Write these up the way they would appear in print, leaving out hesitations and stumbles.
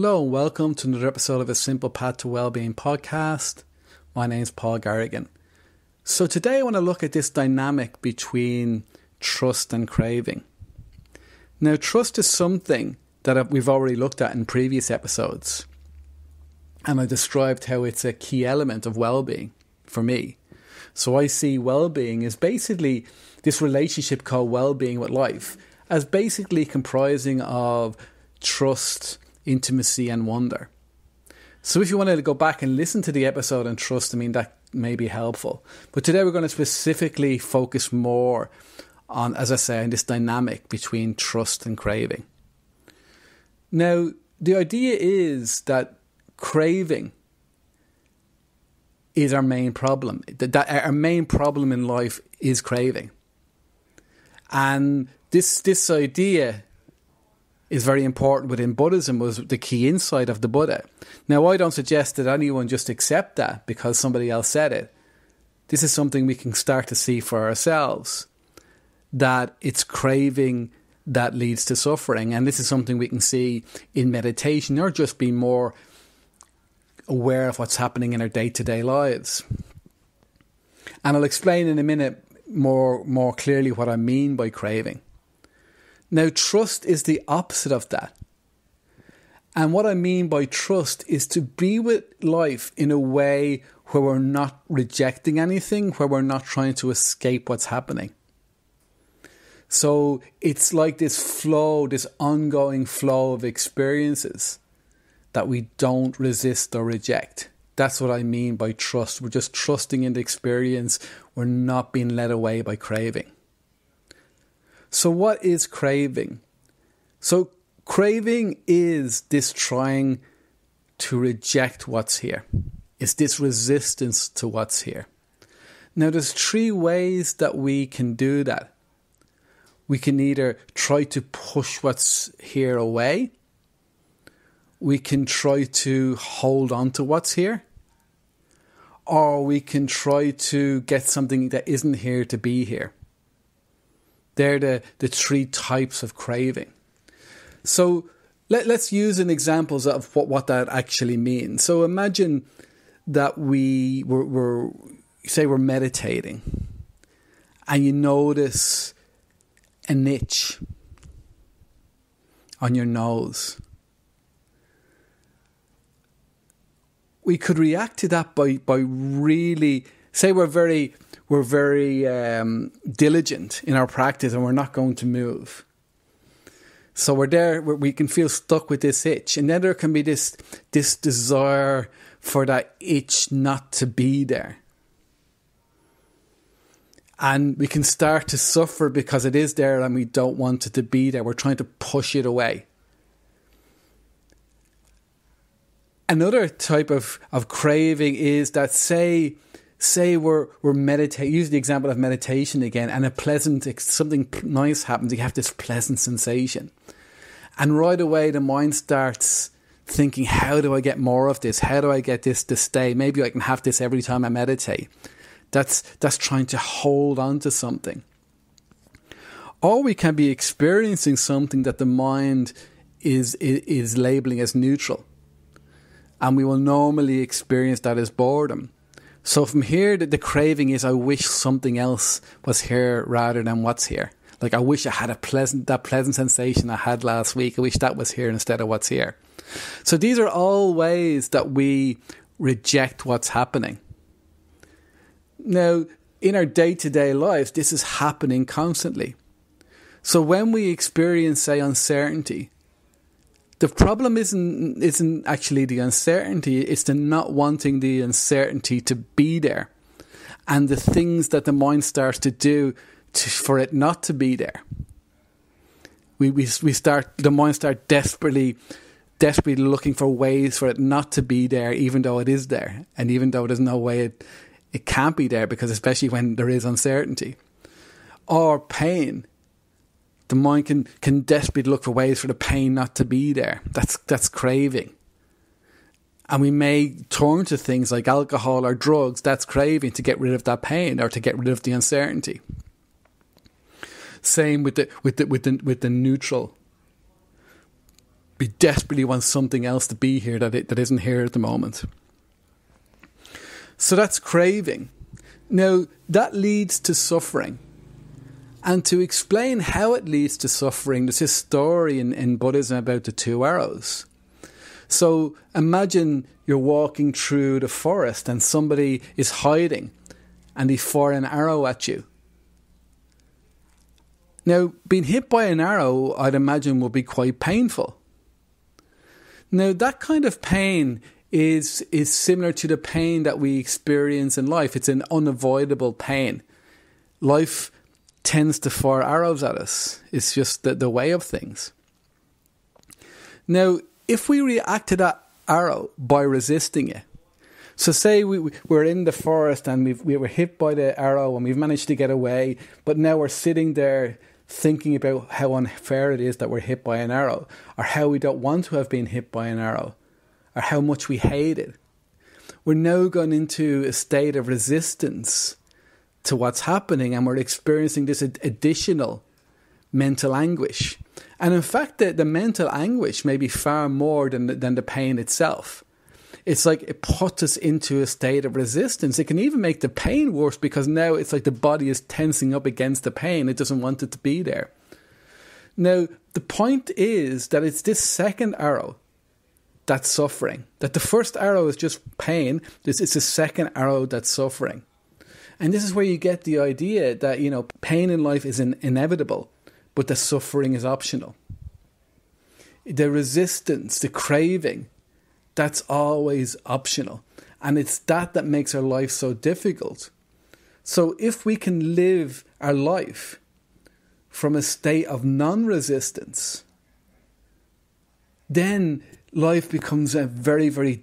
Hello and welcome to another episode of A Simple Path to Wellbeing podcast. My name is Paul Garrigan. So today I want to look at this dynamic between trust and craving. Now, trust is something that we've already looked at in previous episodes. And I described how it's a key element of well-being for me. So I see well-being as basically this relationship called well-being with life as basically comprising of trust, intimacy and wonder. So if you wanted to go back and listen to the episode on trust, that may be helpful. But today we're going to specifically focus more on, as I say, on this dynamic between trust and craving. Now, the idea is that craving is our main problem. That our main problem in life is craving. And this idea is very important within Buddhism, was the key insight of the Buddha. Now, I don't suggest that anyone just accept that because somebody else said it. This is something we can start to see for ourselves, that it's craving that leads to suffering. And this is something we can see in meditation, or just be more aware of what's happening in our day-to-day lives. And I'll explain in a minute more clearly what I mean by craving. Now, trust is the opposite of that. And what I mean by trust is to be with life in a way where we're not rejecting anything, where we're not trying to escape what's happening. So it's like this flow, this ongoing flow of experiences that we don't resist or reject. That's what I mean by trust. We're just trusting in the experience. We're not being led away by craving. So what is craving? So craving is this trying to reject what's here. It's this resistance to what's here. Now, there's three ways that we can do that. We can either try to push what's here away. We can try to hold on to what's here. Or we can try to get something that isn't here to be here. They're the three types of craving. So let's use an examples of what that actually means. So imagine that we're meditating and you notice an itch on your nose. We could react to that by really, say we're very diligent in our practice and we're not going to move. So we're there, we can feel stuck with this itch. And then there can be this desire for that itch not to be there. And we can start to suffer because it is there and we don't want it to be there. We're trying to push it away. Another type of craving is that, say we're meditating, use the example of meditation again, and something nice happens, you have this pleasant sensation. And right away the mind starts thinking, how do I get more of this? How do I get this to stay? Maybe I can have this every time I meditate. That's trying to hold on to something. Or we can be experiencing something that the mind is labeling as neutral. And we will normally experience that as boredom. So from here, the craving is, I wish something else was here rather than what's here. Like, I wish I had that pleasant sensation I had last week. I wish that was here instead of what's here. So these are all ways that we reject what's happening. Now, in our day-to-day lives, this is happening constantly. So when we experience, say, uncertainty, the problem isn't actually the uncertainty, it's the not wanting the uncertainty to be there. And the things that the mind starts to do for it not to be there. The mind starts desperately looking for ways for it not to be there, even though it is there. And even though there's no way it can't be there, because especially when there is uncertainty. Or pain. The mind can desperately look for ways for the pain not to be there. That's craving. And we may turn to things like alcohol or drugs. That's craving, to get rid of that pain or to get rid of the uncertainty. Same with the neutral. We desperately want something else to be here that isn't here at the moment. So that's craving. Now, that leads to suffering. And to explain how it leads to suffering, there's this story in Buddhism about the two arrows. So imagine you're walking through the forest and somebody is hiding and they fire an arrow at you. Now, being hit by an arrow, I'd imagine, would be quite painful. Now, that kind of pain is similar to the pain that we experience in life. It's an unavoidable pain. Life tends to fire arrows at us. It's just the way of things. Now, if we react to that arrow by resisting it, so say we're in the forest and we were hit by the arrow and we've managed to get away, but now we're sitting there thinking about how unfair it is that we're hit by an arrow, or how we don't want to have been hit by an arrow, or how much we hate it. We're now going into a state of resistance to what's happening, and we're experiencing this additional mental anguish. And in fact, the mental anguish may be far more than the pain itself. It's like it puts us into a state of resistance. It can even make the pain worse, because now it's like the body is tensing up against the pain. It doesn't want it to be there. Now, the point is that it's this second arrow that's suffering. That the first arrow is just pain. It's the second arrow that's suffering. And this is where you get the idea that, pain in life is inevitable, but the suffering is optional. The resistance, the craving, that's always optional. And it's that makes our life so difficult. So if we can live our life from a state of non-resistance, then life becomes a very, very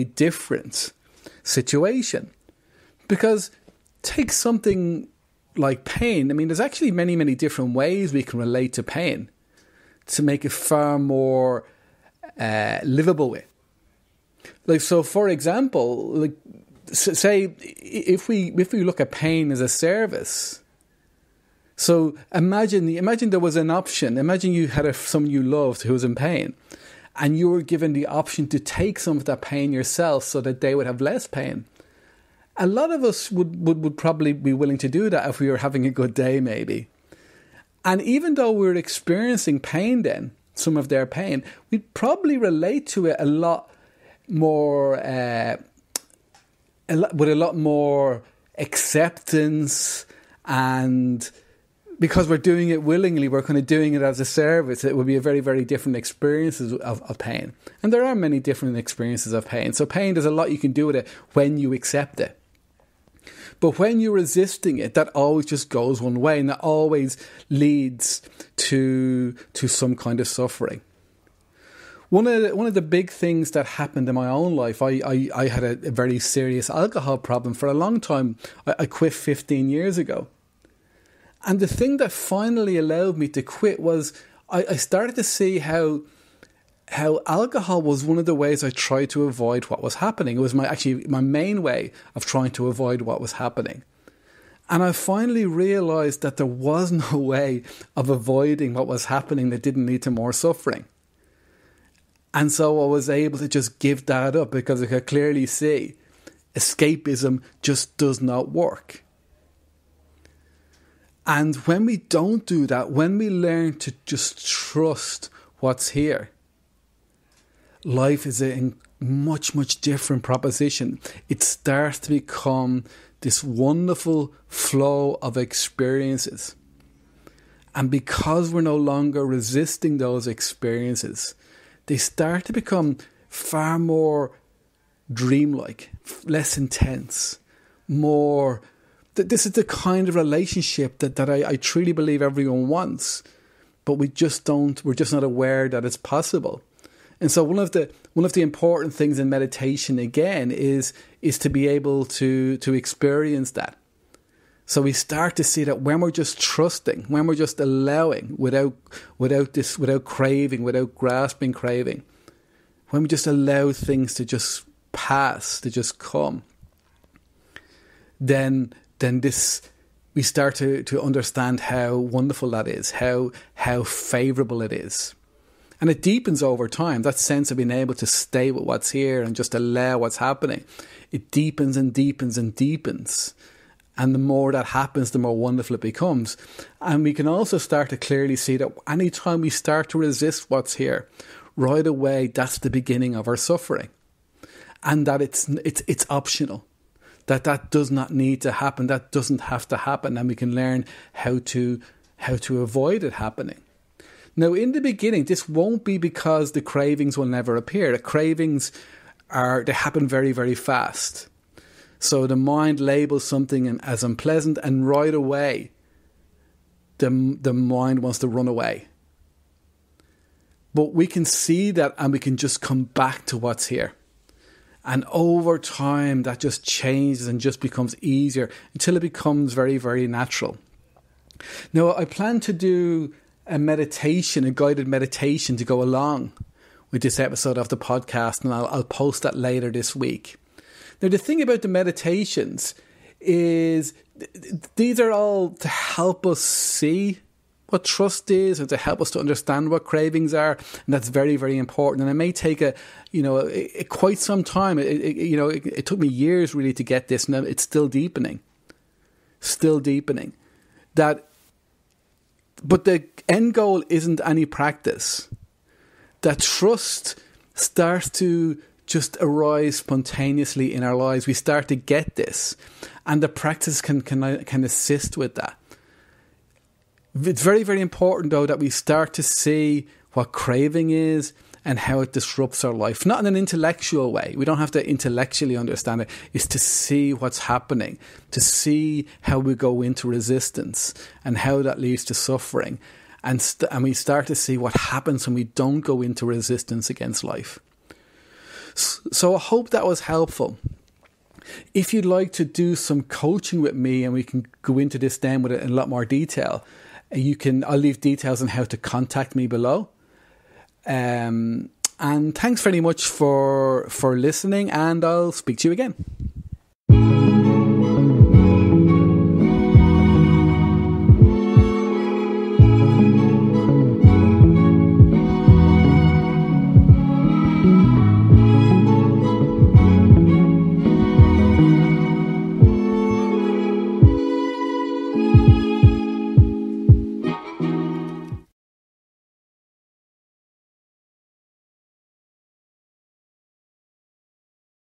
different situation. Because take something like pain. I mean, there's actually many, many different ways we can relate to pain to make it far more livable with. Like, so for example, like, say if we look at pain as a service. So imagine there was an option. Imagine you had someone you loved who was in pain, and you were given the option to take some of that pain yourself so that they would have less pain. A lot of us would probably be willing to do that if we were having a good day, maybe. And even though we're experiencing pain then, some of their pain, we'd probably relate to it a lot more, with a lot more acceptance, and because we're doing it willingly, we're kind of doing it as a service. It would be a very, very different experiences of pain. And there are many different experiences of pain. So pain, there's a lot you can do with it when you accept it. But when you're resisting it, that always just goes one way, and that always leads to some kind of suffering. One of the big things that happened in my own life, I had a very serious alcohol problem for a long time. I quit 15 years ago. And the thing that finally allowed me to quit was I started to see how alcohol was one of the ways I tried to avoid what was happening. It was my main way of trying to avoid what was happening. And I finally realised that there was no way of avoiding what was happening that didn't lead to more suffering. And so I was able to just give that up, because I could clearly see escapism just does not work. And when we don't do that, when we learn to just trust what's here, life is a much, much different proposition. It starts to become this wonderful flow of experiences. And because we're no longer resisting those experiences, they start to become far more dreamlike, less intense, more... This is the kind of relationship that I truly believe everyone wants, but we're just not aware that it's possible. And so one of the important things in meditation, again, is to be able to experience that. So we start to see that when we're just trusting, when we're just allowing, without craving, without grasping craving, when we just allow things to just pass, to just come, then we start to understand how wonderful that is, how favourable it is. And it deepens over time. That sense of being able to stay with what's here and just allow what's happening. It deepens and deepens and deepens. And the more that happens, the more wonderful it becomes. And we can also start to clearly see that anytime we start to resist what's here, right away, that's the beginning of our suffering. And that it's optional. That does not need to happen. That doesn't have to happen. And we can learn how to avoid it happening. Now, in the beginning, this won't be because the cravings will never appear. The cravings they happen very, very fast. So the mind labels something as unpleasant, and right away, the mind wants to run away. But we can see that, and we can just come back to what's here. And over time, that just changes and just becomes easier until it becomes very, very natural. Now, I plan to do a guided meditation to go along with this episode of the podcast, and I'll post that later this week. Now, the thing about the meditations is these are all to help us see what trust is and to help us to understand what cravings are. And that's very, very important. And it may take quite some time. It took me years really to get this, and it's still deepening. But the end goal isn't any practice. That trust starts to just arise spontaneously in our lives. We start to get this, and the practice can assist with that. It's very, very important, though, that we start to see what craving is and how it disrupts our life. Not in an intellectual way. We don't have to intellectually understand it. It's to see what's happening, to see how we go into resistance and how that leads to suffering. And we start to see what happens when we don't go into resistance against life. So I hope that was helpful. If you'd like to do some coaching with me, and we can go into this then with it in a lot more detail, I'll leave details on how to contact me below. And thanks very much for listening, and I'll speak to you again.